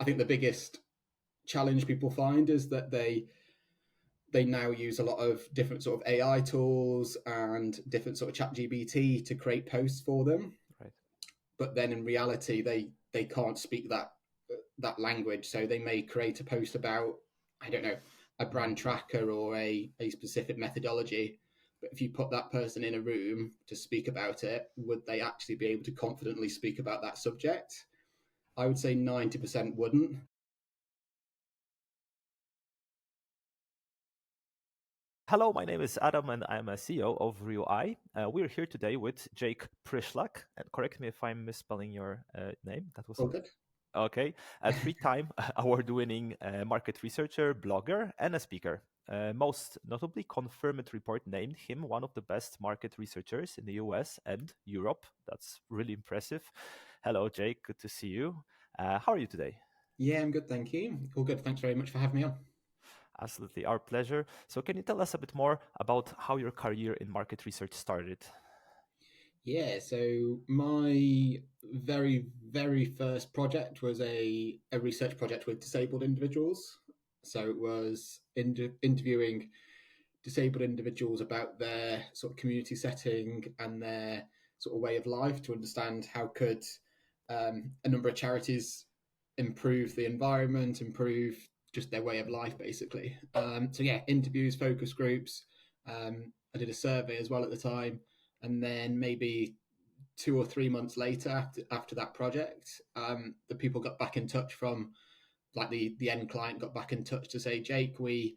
I think the biggest challenge people find is that they now use a lot of different sort of AI tools and different sort of chat GBT to create posts for them. Right. But then in reality, they can't speak that language. So they may create a post about, I don't know, a brand tracker or a specific methodology. But if you put that person in a room to speak about it, would they actually be able to confidently speak about that subject? I would say 90% wouldn't. Hello, my name is Adam and I'm a CEO of RioEye. We're here today with Jake Pryszlak. And correct me if I'm misspelling your name. That was All good. okay. A three-time award-winning market researcher, blogger, and a speaker. Most notably, Confirmed Report named him one of the best market researchers in the US and Europe. That's really impressive. Hello, Jake. Good to see you. How are you today? Yeah, I'm good, thank you. All good. Thanks very much for having me on. Absolutely, our pleasure. So, can you tell us a bit more about how your career in market research started? Yeah, so my very first project was a research project with disabled individuals. So it was interviewing disabled individuals about their sort of community setting and their sort of way of life to understand how could a number of charities improve the environment, improve just their way of life, basically. So yeah, interviews, focus groups. I did a survey as well at the time, and then maybe 2 or 3 months later, after that project, the people got back in touch from like the end client got back in touch to say, Jake, we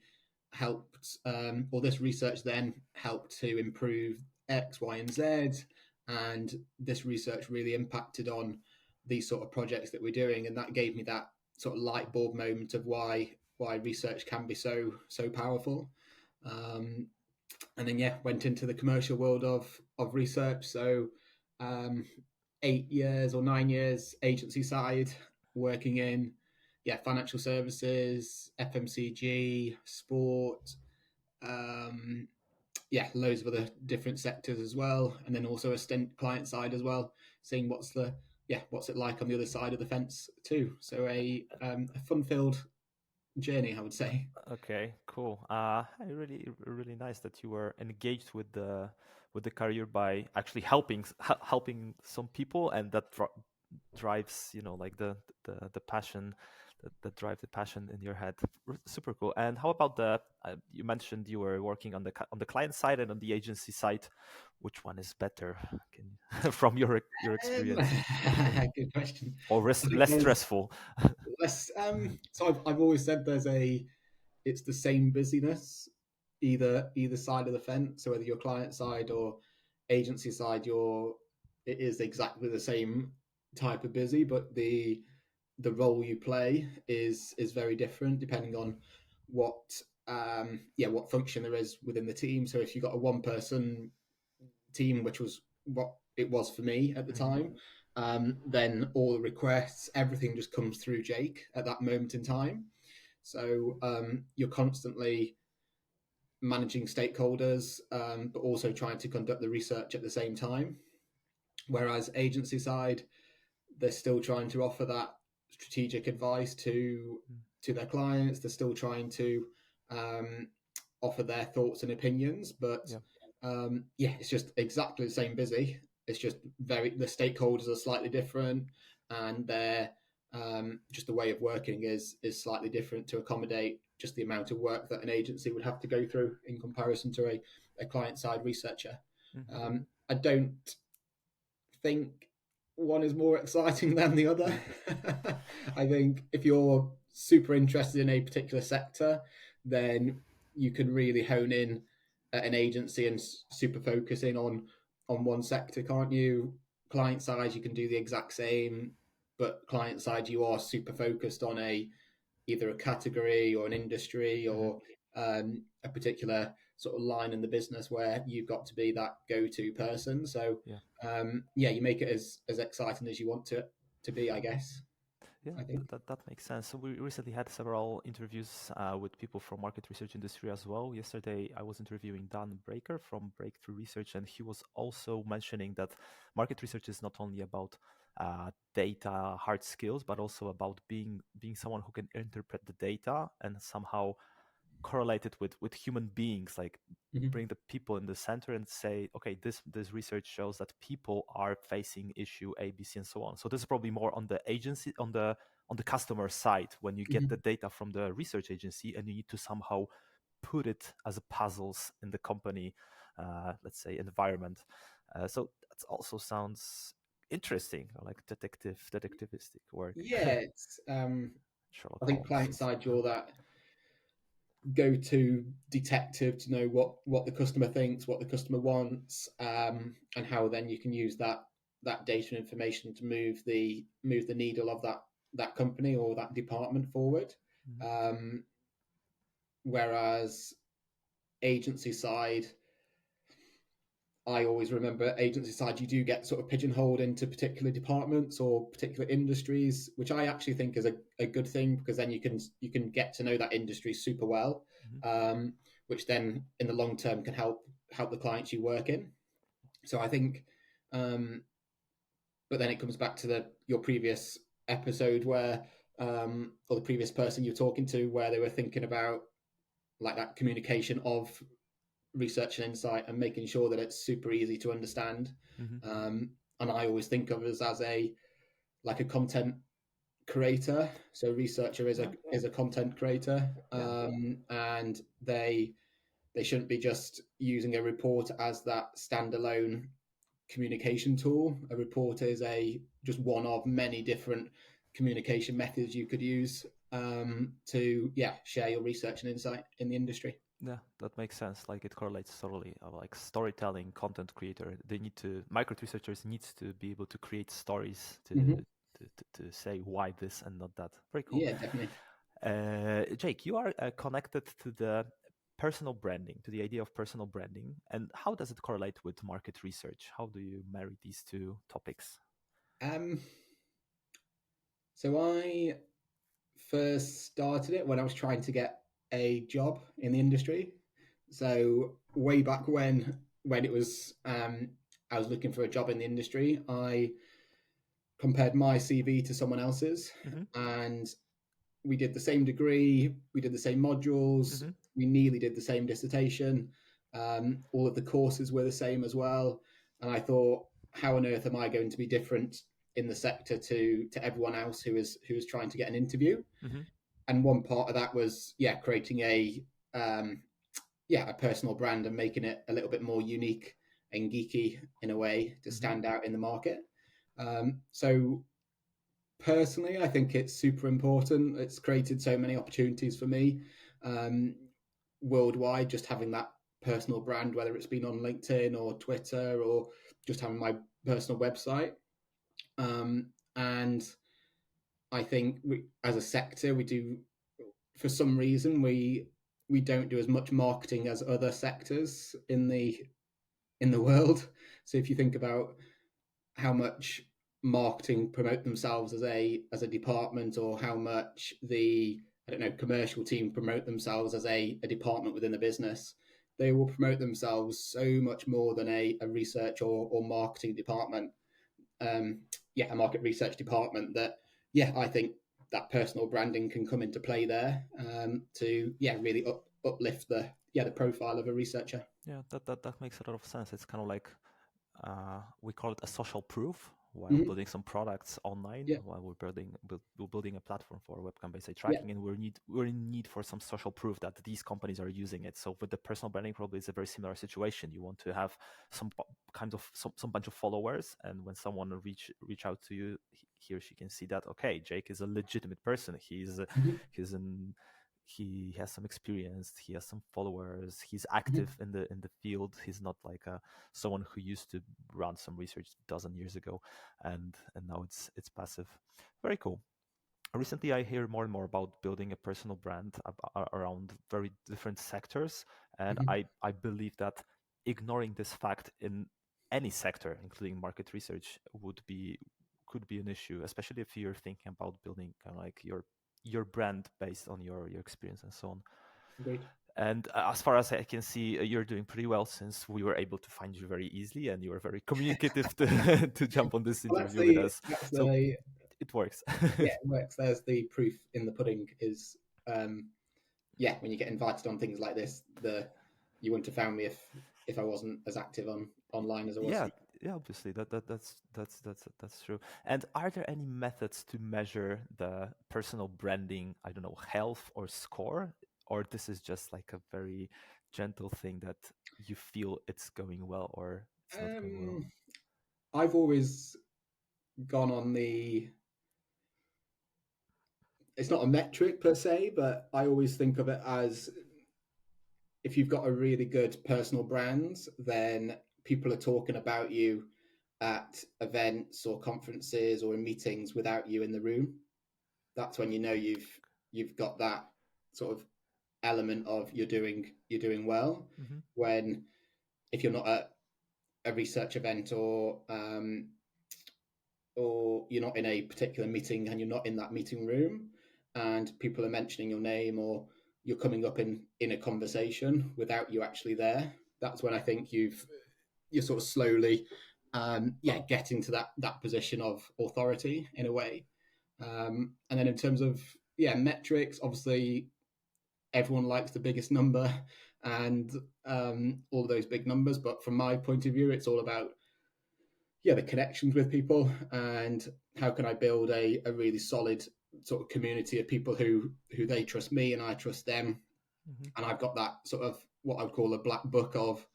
helped, or this research then helped to improve X, Y, and Z, and this research really impacted on these sort of projects that we're doing, and that gave me that sort of light bulb moment of why research can be so powerful. Um, and then yeah, went into the commercial world of research. So 8 years or 9 years agency side, working in financial services, FMCG, sport, um, loads of other different sectors as well, and then also a stint client side as well, seeing what's it like on the other side of the fence too. So a fun filled journey, I would say. Okay, cool. Really nice that you were engaged with the career by actually helping some people, and that drives like the passion that drive the passion in your head. Super cool. And how about you mentioned you were working on the client side and on the agency side. Which one is better? Can from your Um, experience, Good question. or I think less there's stressful? less. So I've always said it's the same busyness either side of the fence. So whether you're client side or agency side, it is exactly the same type of busy, but the role you play is very different depending on what what function there is within the team. So if you've got a one person team, which was what it was for me at the Mhm. time, then all the requests, everything just comes through Jake at that moment in time. So you're constantly managing stakeholders, but also trying to conduct the research at the same time. Whereas agency side, they're still trying to offer that strategic advice to their clients. They're still trying to um, offer their thoughts and opinions, but Yeah. it's just exactly the same busy. It's just the stakeholders are slightly different, and their just the way of working is slightly different to accommodate just the amount of work that an agency would have to go through in comparison to a client side researcher. Mhm. I don't think one is more exciting than the other. I think if you're super interested in a particular sector, then you can really hone in at an agency and super focus in on one sector, can't you? Client side, you can do the exact same, but client side, you are super focused on either a category or an industry Mhm. or a particular sort of line in the business where you've got to be that go-to person. So Yeah. you make it as exciting as you want to be, I guess. Yeah, I think. that makes sense. So we recently had several interviews with people from market research industry as well. Yesterday, I was interviewing Dan Breaker from Breakthrough Research, and he was also mentioning that market research is not only about data hard skills, but also about being someone who can interpret the data and somehow correlate it with human beings, like Hmm. bring the people in the center and say, okay, this research shows that people are facing issue A, B, C, and so on. So this is probably more on the agency, on the customer side, when you get the Hmm. data from the research agency and you need to somehow put it as a puzzles in the company, let's say, environment. So that also sounds interesting, like detectivistic work. Yeah, Sherlock I think Holmes. client side, you're that go-to detective to know what the customer thinks, what the customer wants, and how then you can use that data and information to move the needle of that company or that department forward. Mhm. Um, Whereas agency side, I always remember agency side, you do get sort of pigeonholed into particular departments or particular industries, which I actually think is a good thing, because then you can get to know that industry super well, Mhm. which then in the long term can help the clients you work in. So I think, um, but then it comes back to your previous episode where, or the previous person you're talking to, where they were thinking about like that communication of research and insight and making sure that it's super easy to understand. Mhm. And I always think of us as a content creator. So researcher is a Yeah. is a content creator, Yeah. and they shouldn't be just using a report as that standalone communication tool. A report is a just one of many different communication methods you could use, to share your research and insight in the industry. Yeah, that makes sense. Like it correlates totally. Like storytelling, content creator, they need to market researchers needs to be able to create stories Mm-hmm. to say why this and not that. Very cool. Yeah, definitely. Jake, you are connected to the personal branding, to the idea of personal branding, and how does it correlate with market research? How do you marry these two topics? Um, so I first started it when I was trying to get a job in the industry. So way back when it was, I was looking for a job in the industry, I compared my CV to someone else's, Mm-hmm. and we did the same degree, we did the same modules, Mm-hmm. we nearly did the same dissertation. All of the courses were the same as well, and I thought, how on earth am I going to be different in the sector to everyone else who is trying to get an interview? Mm-hmm. And one part of that was creating um, a personal brand and making it a little bit more unique and geeky in a way to Mm-hmm. stand out in the market. So personally, I think it's super important. It's created so many opportunities for me, um, worldwide, just having that personal brand, whether it's been on LinkedIn or Twitter or just having my personal website. And I think as a sector, we do, for some reason, we don't do as much marketing as other sectors in the world. So if you think about how much marketing promote themselves as a department, or how much the, I don't know, commercial team promote themselves as a department within the business, they will promote themselves so much more than a research or marketing department. um, a market research department, that I think that personal branding can come into play there, to really uplift the profile of a researcher. Yeah, that makes a lot of sense. It's kind of like we call it a social proof while Mm-hmm. building some products online, Yeah, while we're building a platform for webcam-based yeah. tracking, and we're in need for some social proof that these companies are using it. So with the personal branding, probably it's a very similar situation. You want to have kind of some bunch of followers, and when someone reach out to you, he or she can see that, okay, Jake is a legitimate person. Mm-hmm. He's an he has some experience, he has some followers, he's Mm-hmm. active in the field. He's not like someone who used to run some research a dozen years ago, and now it's passive. Very cool. Recently I hear more and more about building a personal brand around very different sectors, and Mm-hmm. I believe that ignoring this fact in any sector, including market research, could be an issue, especially if you're thinking about building kind of like your brand based on your experience and so on. Agreed. And as far as I can see, you're doing pretty well since we were able to find you very easily, and you were very communicative to to jump on this Well, that's interview with the us. that's So the it works. yeah, it works. There's the proof in the pudding. Is yeah, when you get invited on things like this, the you wouldn't have found me if I wasn't as active on online as I was. Yeah, yeah, obviously that's true. And are there any methods to measure the personal branding, I don't know, health or score, or this is just like a very gentle thing that you feel it's going well or it's not going well? Um, I've always gone on the. It's not a metric per se, but I always think of it as if you've got a really good personal brand, then people are talking about you at events or conferences or in meetings without you in the room. That's when you know you've got that sort of element of you're doing well. Hmm. When if you're not at a research event or you're not in a particular meeting and you're not in that meeting room and people are mentioning your name or you're coming up in a conversation without you actually there, that's when I think you're sort of slowly getting to that position of authority in a way. And then in terms of metrics, obviously everyone likes the biggest number and all of those big numbers, but from my point of view it's all about the connections with people and how can I build a really solid sort of community of people who they trust me and I trust them, Hmm. and I've got that sort of what I would call a black book of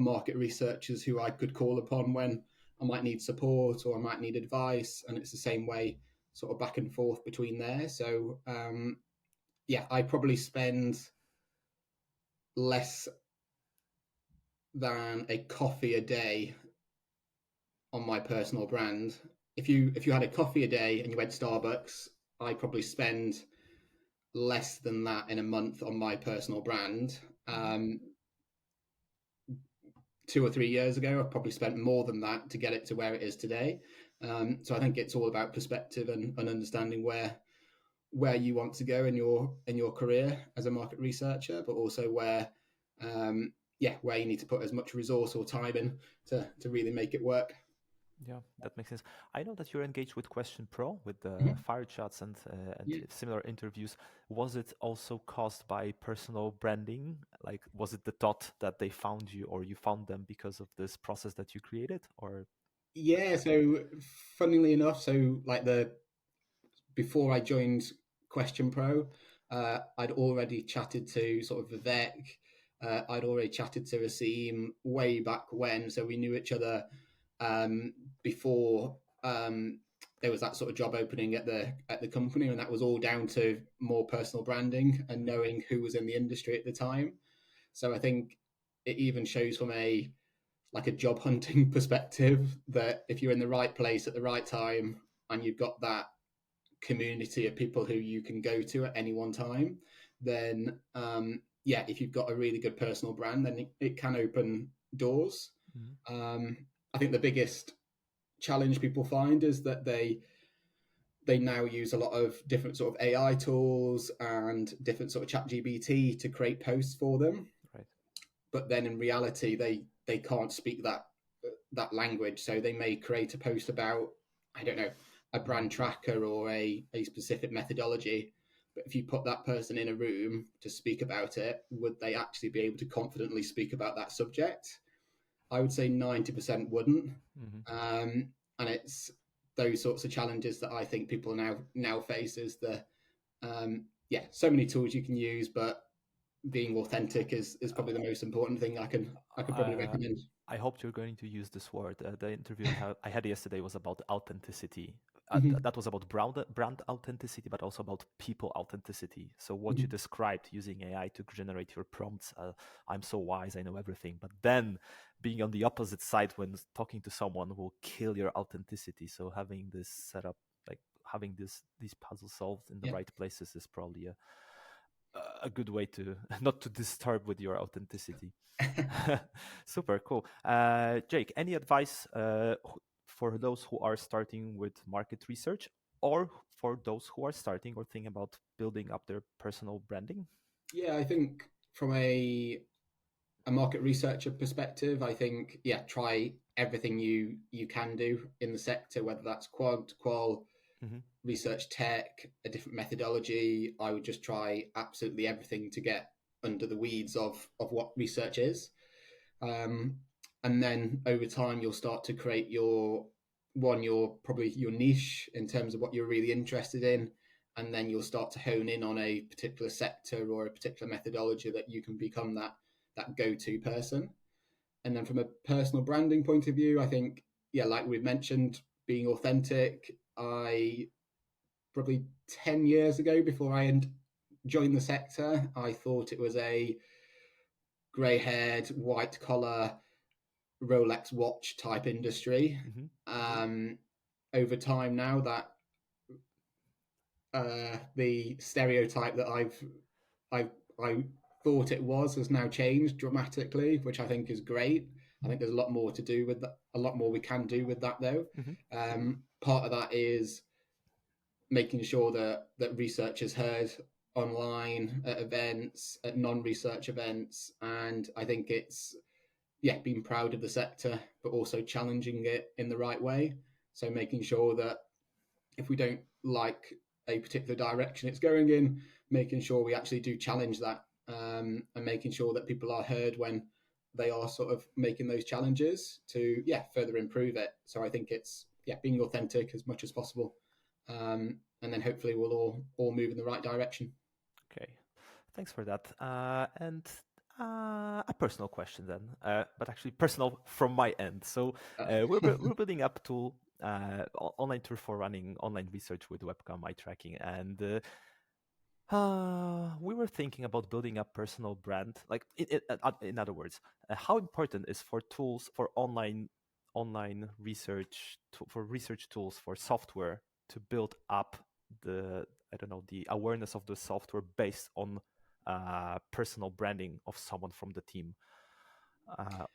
market researchers who I could call upon when I might need support or I might need advice, and it's the same way sort of back and forth between there. So I probably spend less than a coffee a day on my personal brand. If you had a coffee a day and you went to Starbucks, I probably spend less than that in a month on my personal brand. Hmm. 2 or 3 years ago, I probably spent more than that to get it to where it is today. So I think it's all about perspective and understanding where you want to go in your career as a market researcher, but also where you need to put as much resource or time in to really make it work. Yeah, that makes sense. I know that you're engaged with Question Pro, with the Mm-hmm. fire chats and Yeah. similar interviews. Was it also caused by personal branding? Like, was it the thought that they found you, or you found them because of this process that you created? Or Yeah, so funnily enough, so like the before I joined Question Pro, I'd already chatted to sort of Vivek. I'd already chatted to Asim way back when, so we knew each other before there was that sort of job opening at the company, and that was all down to more personal branding and Mhm. knowing who was in the industry at the time. So I think it even shows from a job hunting perspective that if you're in the right place at the right time and you've got that community of people who you can go to at any one time, then if you've got a really good personal brand, then it can open doors. Mhm. Um, I think the biggest challenge people find is that they now use a lot of different sort of AI tools and different sort of chat GBT to create posts for them, Right. but then in reality they can't speak that language, so they may create a post about, I don't know, a Mhm. brand tracker or a specific methodology, but if you put that person in a room to speak about it, would they actually be able to confidently speak about that subject? I would say 90% wouldn't. Mhm. um, and it's those sorts of challenges that I think people now face is so many tools you can use, but being authentic is probably the most important thing I could probably Uh, recommend. I hope you're going to use this word. The interview I had yesterday was about authenticity. Mm-hmm. That was about brand authenticity, but also about people authenticity. So what you Mm-hmm. described using AI to generate your prompts, I'm so wise, I know everything. But then being on the opposite side when talking to someone will kill your authenticity. So having this setup, like having these puzzles solved in the Yeah. right places, is probably a good way to not to disturb with your authenticity. Super cool. Jake, any advice for those who are starting with market research, or for those who are starting or thinking about building up their personal branding? Yeah, I think from a market researcher perspective, I think try everything you can do in the sector, whether that's quant, qual, Mm-hmm. research tech, a different methodology. I would just try absolutely everything to get under the weeds of what research is. Um, and then over time, you'll start to create your probably your niche in terms of what you're really interested in. And then you'll start to hone in on a particular sector or a particular methodology that you can become that go-to person. And then from a personal branding point of view, I think, like we've mentioned, being authentic. I probably 10 years ago, before I joined the sector, I thought it was a grey haired, white collar, Rolex watch type industry. Mm-hmm. Um, Over time now, that the stereotype that I I thought it was has now changed dramatically, which I think is great. I think there's a lot more to do with that. A lot more we can do with that, though. Mm-hmm. Part of that is making sure that research is heard online at events, at non-research events, and I think it's being proud of the sector, but also challenging it in the right way. So making sure that if we don't like a particular direction it's going in, making sure we actually do challenge that, and making sure that people are heard when they are sort of making those challenges to further improve it. So I think it's being authentic as much as possible, and then hopefully we'll all move in the right direction. Okay, thanks for that. And a personal question then, but actually personal from my end. So we're building up to online tool for running online research with webcam eye tracking, and we were thinking about building a personal brand. Like, in other words, how important is for tools for online research for research tools for software to build up the I don't know the awareness of the software based on personal branding of someone from the team. Uh,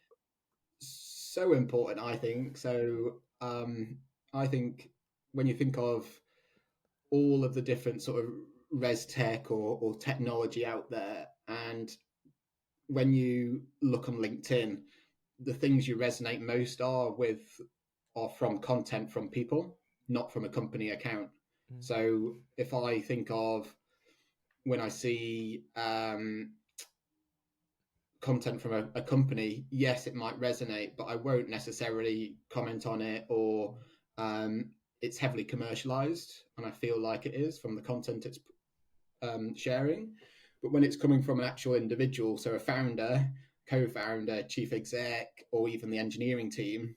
So important, I think. So I think when you think of all of the different sort of res tech or technology out there, and when you look on LinkedIn, the things you resonate most are from content from people, not from a company account. mm, So if I think of when I see content from a company, yes, it might resonate, but I won't necessarily comment on it, or it's heavily commercialized, and I feel like it is from the content it's sharing. But when it's coming from an actual individual, so a founder, co-founder, chief exec, or even the engineering team,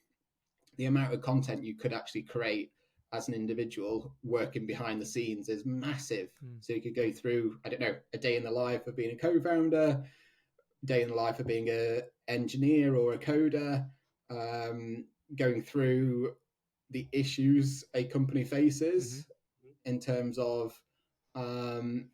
the amount of content you could actually create as an individual working behind the scenes is massive. mm, So you could go through, I don't know, a day in the life of being a co-founder, day in the life of being a engineer or a coder, going through the issues a company mhm, faces in terms of um,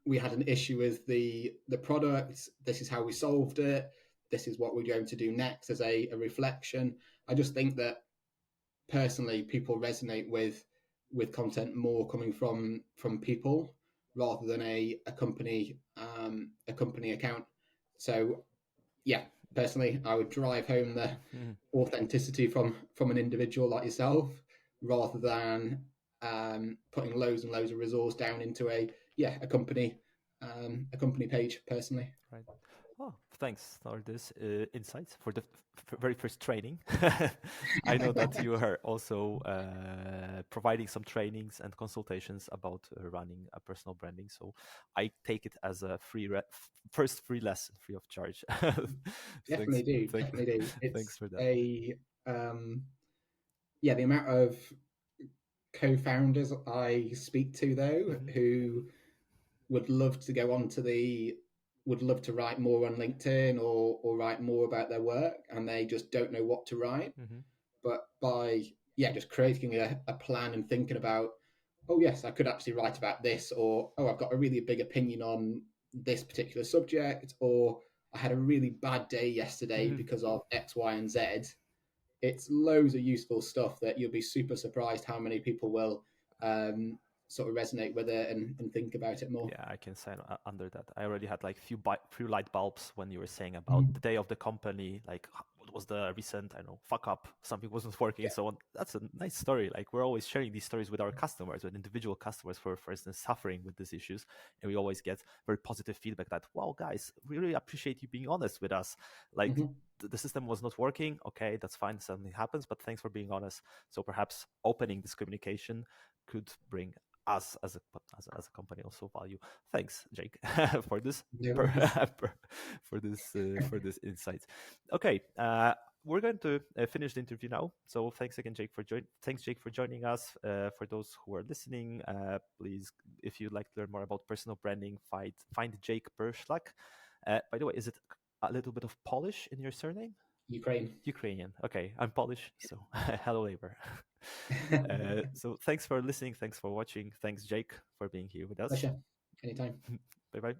we had an issue with the product. This is how we solved it. This is what we're going to do next as a reflection. I just think that personally, people resonate with content more coming from people rather than a company account. So personally, I would drive home the mhm. authenticity from an individual like yourself rather than putting loads and loads of resource down into a company page personally. Right. Oh, thanks for this insights for the very first training. I know that you are also providing some trainings and consultations about running a personal branding. So I take it as a first free lesson, free of charge. Definitely Thanks, do, thank, definitely do. thanks It's for that. a the amount of co-founders I speak to though Hmm. who would love to go on to the would love to write more on LinkedIn or write more about their work, and they just don't know what to write. Hmm. But by just creating a plan and thinking about, oh yes, I could actually write about this, or oh, I've got a really big opinion on this particular subject, or I had a really bad day yesterday Hmm. because of X, Y, and Z. It's loads of useful stuff that you'll be super surprised how many people will sort of resonate with it and think about it more. Yeah, I can sign under that. I already had like few light bulbs when you were saying about Mhm. the day of the company, like what was the recent, I don't know, fuck up, something wasn't working, Yeah. so on. That's a nice story. Like we're always sharing these stories with our customers, with individual customers for instance, suffering with these issues, and we always get very positive feedback that, wow, guys, we really appreciate you being honest with us. Like Hmm. the system was not working. Okay, that's fine. Something happens, but thanks for being honest. So perhaps opening this communication could bring us as a company also value. Thanks, Jake, for this No per, worries. for this insight. Okay, we're going to finish the interview now. So thanks again, Jake, thanks, Jake, for joining us. For those who are listening, please, if you'd like to learn more about personal branding, find Jake Pryszlak. By the way, is it a little bit of Polish in your surname? Ukraine. Ukrainian. Okay, I'm Polish, so hello, neighbor. So thanks for listening. Thanks for watching. Thanks, Jake, for being here with us. Pleasure. Anytime. Bye bye.